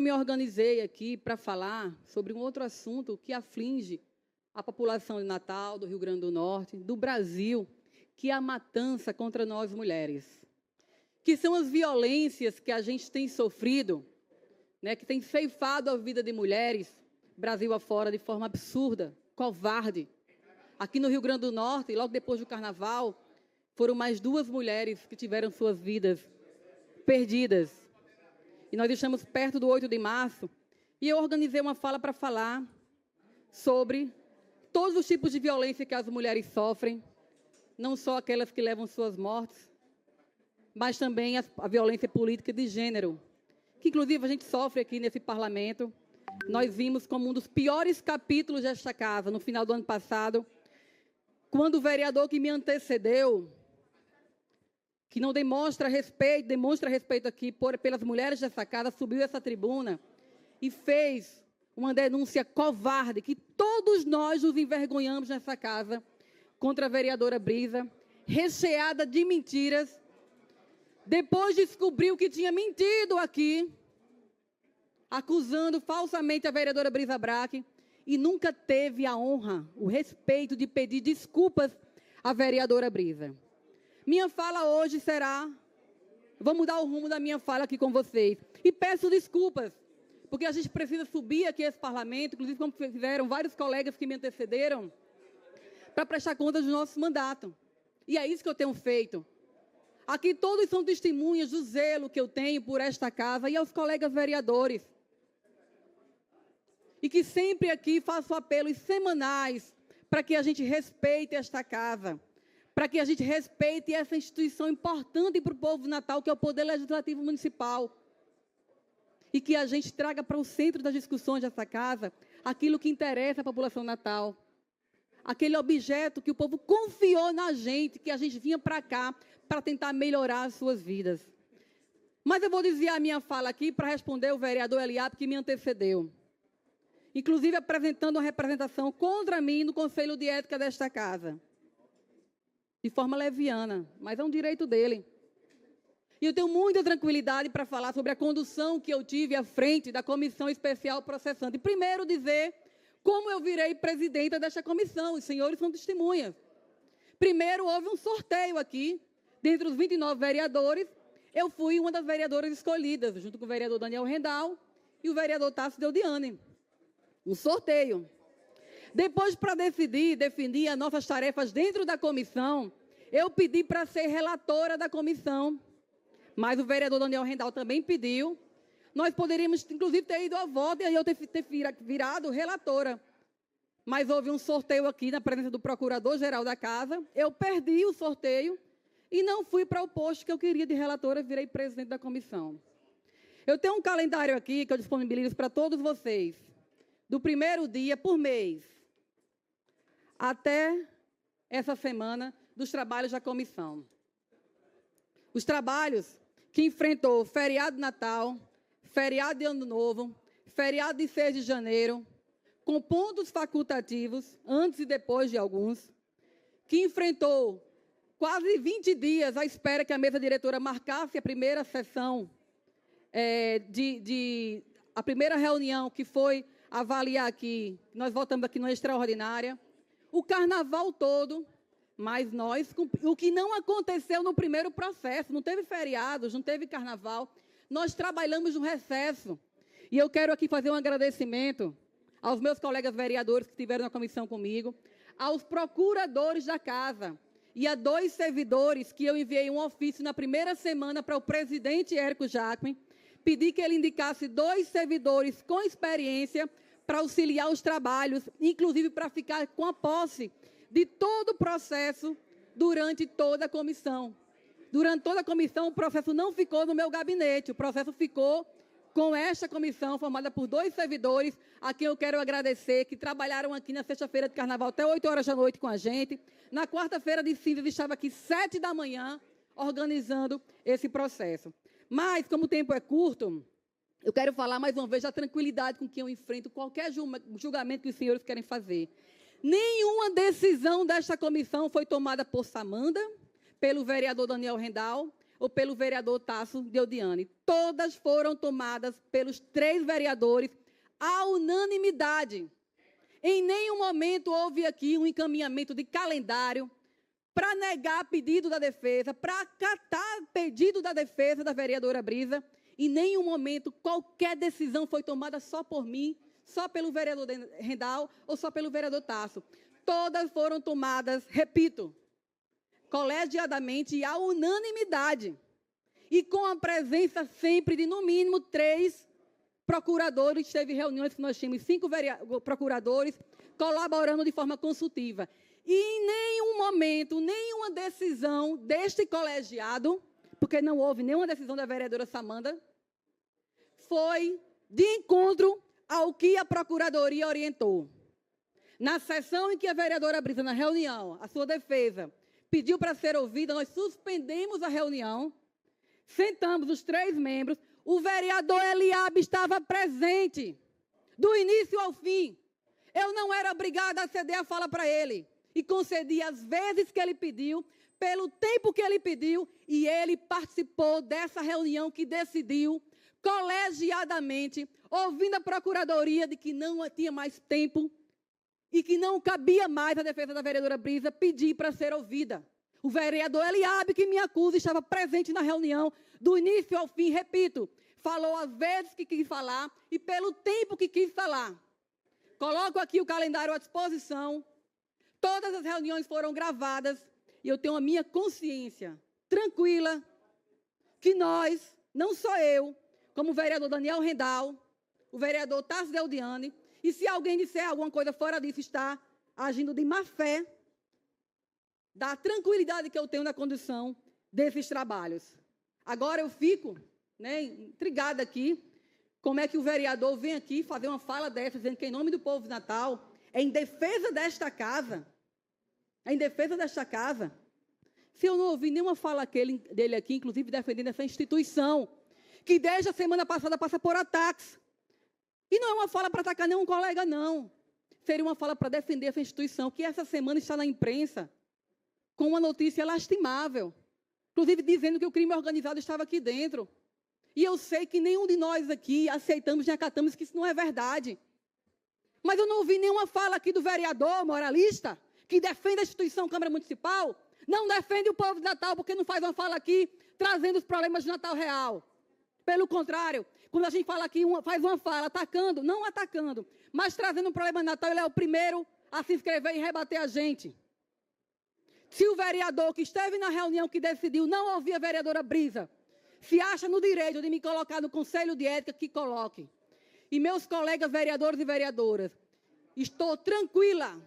Me organizei aqui para falar sobre um outro assunto que aflige a população de Natal, do Rio Grande do Norte, do Brasil, que é a matança contra nós mulheres, que são as violências que a gente tem sofrido, né, que tem ceifado a vida de mulheres, Brasil afora, de forma absurda, covarde. Aqui no Rio Grande do Norte, logo depois do Carnaval, foram mais 2 mulheres que tiveram suas vidas perdidas. E nós estamos perto do 8 de março, e eu organizei uma fala para falar sobre todos os tipos de violência que as mulheres sofrem, não só aquelas que levam suas mortes, mas também a violência política de gênero, que inclusive a gente sofre aqui nesse parlamento. Nós vimos como um dos piores capítulos desta casa, no final do ano passado, quando o vereador que me antecedeu, que não demonstra respeito aqui pelas mulheres dessa casa, subiu essa tribuna e fez uma denúncia covarde, que todos nós nos envergonhamos nessa casa, contra a vereadora Brisa, recheada de mentiras. Depois descobriu que tinha mentido aqui, acusando falsamente a vereadora Brisa Braque, e nunca teve a honra, o respeito de pedir desculpas à vereadora Brisa. Minha fala hoje será, vou mudar o rumo da minha fala aqui com vocês, e peço desculpas, porque a gente precisa subir aqui esse parlamento, inclusive como fizeram vários colegas que me antecederam, para prestar conta do nosso mandato. E é isso que eu tenho feito. Aqui todos são testemunhas do zelo que eu tenho por esta casa e aos colegas vereadores. E que sempre aqui faço apelos semanais para que a gente respeite esta casa, para que a gente respeite essa instituição importante para o povo de Natal, que é o Poder Legislativo Municipal. E que a gente traga para o centro das discussões dessa casa aquilo que interessa à população natal. Aquele objeto que o povo confiou na gente, que a gente vinha para cá para tentar melhorar as suas vidas. Mas eu vou desviar a minha fala aqui para responder o vereador Eliabe, que me antecedeu. Inclusive apresentando uma representação contra mim no Conselho de Ética desta casa. De forma leviana, mas é um direito dele. E eu tenho muita tranquilidade para falar sobre a condução que eu tive à frente da Comissão Especial Processante. Primeiro dizer como eu virei presidenta desta comissão, os senhores são testemunhas. Primeiro houve um sorteio aqui, dentre os 29 vereadores, eu fui uma das vereadoras escolhidas, junto com o vereador Daniel Rendal e o vereador Tássio Deudiane. Um sorteio. Depois, para definir as nossas tarefas dentro da comissão, eu pedi para ser relatora da comissão, mas o vereador Daniel Rendal também pediu. Nós poderíamos, inclusive, ter ido a voto e aí eu ter virado relatora. Mas houve um sorteio aqui na presença do procurador-geral da casa, eu perdi o sorteio e não fui para o posto que eu queria de relatora, virei presidente da comissão. Eu tenho um calendário aqui que eu disponibilizo para todos vocês, do primeiro dia por mês, até essa semana, dos trabalhos da comissão. Os trabalhos que enfrentou feriado de Natal, feriado de Ano Novo, feriado de 6 de janeiro, com pontos facultativos, antes e depois de alguns, que enfrentou quase 20 dias à espera que a mesa diretora marcasse a primeira sessão, a primeira reunião que foi avaliar aqui, nós voltamos aqui numa extraordinária, o carnaval todo, mas o que não aconteceu no primeiro processo, não teve feriados, não teve carnaval, nós trabalhamos no recesso. E eu quero aqui fazer um agradecimento aos meus colegas vereadores que estiveram na comissão comigo, aos procuradores da casa e a 2 servidores que eu enviei um ofício na primeira semana para o presidente Érico Jacquemin, pedi que ele indicasse 2 servidores com experiência para auxiliar os trabalhos, inclusive para ficar com a posse de todo o processo durante toda a comissão. Durante toda a comissão, o processo não ficou no meu gabinete, o processo ficou com esta comissão, formada por 2 servidores, a quem eu quero agradecer, que trabalharam aqui na sexta-feira de carnaval até 8 horas da noite com a gente. Na quarta-feira de cinzas, estava aqui 7 da manhã, organizando esse processo. Mas, como o tempo é curto, eu quero falar mais uma vez da tranquilidade com que eu enfrento qualquer julgamento que os senhores querem fazer. Nenhuma decisão desta comissão foi tomada por Samanda, pelo vereador Daniel Rendal, ou pelo vereador Tasso Deodiane. Todas foram tomadas pelos 3 vereadores à unanimidade. Em nenhum momento houve aqui um encaminhamento de calendário para negar pedido da defesa, para acatar pedido da defesa da vereadora Brisa. Em nenhum momento qualquer decisão foi tomada só por mim, só pelo vereador Rendal ou só pelo vereador Tasso. Todas foram tomadas, repito, colegiadamente e à unanimidade. E com a presença sempre de, no mínimo, 3 procuradores. Teve reuniões que nós tínhamos 5 procuradores colaborando de forma consultiva. E em nenhum momento, nenhuma decisão deste colegiado, porque não houve nenhuma decisão da vereadora Samanda, foi de encontro ao que a Procuradoria orientou. Na sessão em que a vereadora Brisa, na reunião, a sua defesa, pediu para ser ouvida, nós suspendemos a reunião, sentamos os 3 membros, o vereador Eliabe estava presente, do início ao fim. Eu não era obrigada a ceder a fala para ele, e concedi as vezes que ele pediu, pelo tempo que ele pediu, e ele participou dessa reunião que decidiu, colegiadamente, ouvindo a Procuradoria de que não tinha mais tempo e que não cabia mais a defesa da vereadora Brisa pedir para ser ouvida. O vereador Eliabe, que me acusa, estava presente na reunião, do início ao fim, repito, falou as vezes que quis falar e pelo tempo que quis falar. Coloco aqui o calendário à disposição. Todas as reuniões foram gravadas e eu tenho a minha consciência tranquila que nós, não só eu, como o vereador Daniel Rendal, o vereador Tasso Deodiane, e se alguém disser alguma coisa fora disso, está agindo de má fé, da tranquilidade que eu tenho na condução desses trabalhos. Agora eu fico, intrigada aqui, como é que o vereador vem aqui fazer uma fala dessa, dizendo que em nome do povo de Natal, é em defesa desta casa, se eu não ouvi nenhuma fala dele aqui, inclusive defendendo essa instituição, que desde a semana passada passa por ataques. E não é uma fala para atacar nenhum colega, não. Seria uma fala para defender essa instituição, que essa semana está na imprensa, com uma notícia lastimável, inclusive dizendo que o crime organizado estava aqui dentro. E eu sei que nenhum de nós aqui aceitamos nem acatamos que isso não é verdade. Mas eu não ouvi nenhuma fala aqui do vereador moralista, que defende a instituição Câmara Municipal, não defende o povo de Natal, porque não faz uma fala aqui trazendo os problemas de Natal real. Pelo contrário, quando a gente fala aqui, faz uma fala atacando, não atacando, mas trazendo um problema de Natal, ele é o primeiro a se inscrever e rebater a gente. Se o vereador que esteve na reunião que decidiu não ouvir a vereadora Brisa, se acha no direito de me colocar no Conselho de Ética, que coloque. E meus colegas vereadores e vereadoras, estou tranquila,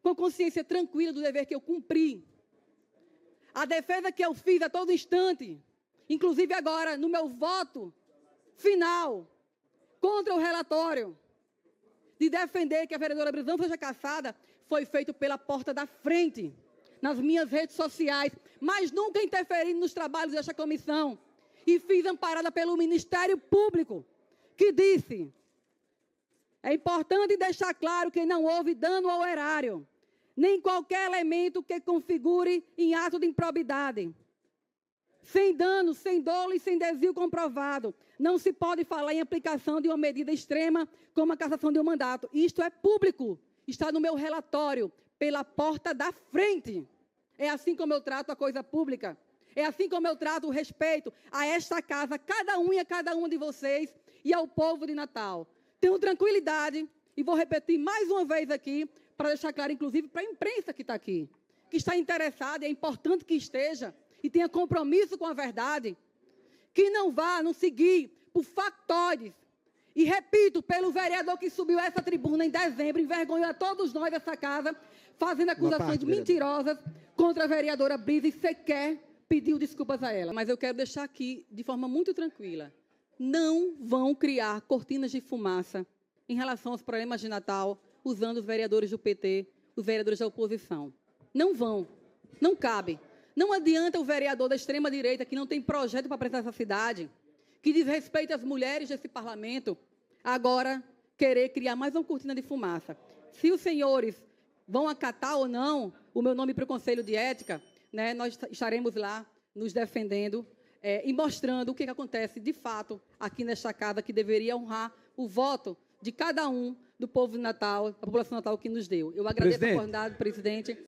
com consciência tranquila do dever que eu cumpri. A defesa que eu fiz a todo instante, inclusive agora no meu voto final contra o relatório de defender que a vereadora Brisa não seja cassada, foi feito pela porta da frente, nas minhas redes sociais, mas nunca interferindo nos trabalhos desta comissão. E fiz amparada pelo Ministério Público, que disse: é importante deixar claro que não houve dano ao erário, nem qualquer elemento que configure em ato de improbidade. Sem dano, sem dolo e sem desvio comprovado, não se pode falar em aplicação de uma medida extrema como a cassação de um mandato. Isto é público, está no meu relatório, pela porta da frente. É assim como eu trato a coisa pública. É assim como eu trato o respeito a esta casa, cada um e a cada uma de vocês e ao povo de Natal. Tenho tranquilidade e vou repetir mais uma vez aqui, para deixar claro, inclusive, para a imprensa que está aqui, que está interessada, e é importante que esteja, e tenha compromisso com a verdade, que não seguir por factóides. E repito, pelo vereador que subiu a essa tribuna em dezembro, envergonhou a todos nós dessa casa, fazendo acusações mentirosas contra a vereadora Brisa e sequer pediu desculpas a ela. Mas eu quero deixar aqui, de forma muito tranquila, não vão criar cortinas de fumaça em relação aos problemas de Natal, usando os vereadores do PT, os vereadores da oposição. Não vão, não cabe. Não adianta o vereador da extrema-direita, que não tem projeto para apresentar essa cidade, que diz respeito às mulheres desse parlamento, agora querer criar mais uma cortina de fumaça. Se os senhores vão acatar ou não o meu nome para o Conselho de Ética, nós estaremos lá nos defendendo e mostrando o que acontece, de fato, aqui nesta casa, que deveria honrar o voto de cada um do povo de Natal, a população de Natal que nos deu. Eu agradeço a oportunidade, presidente.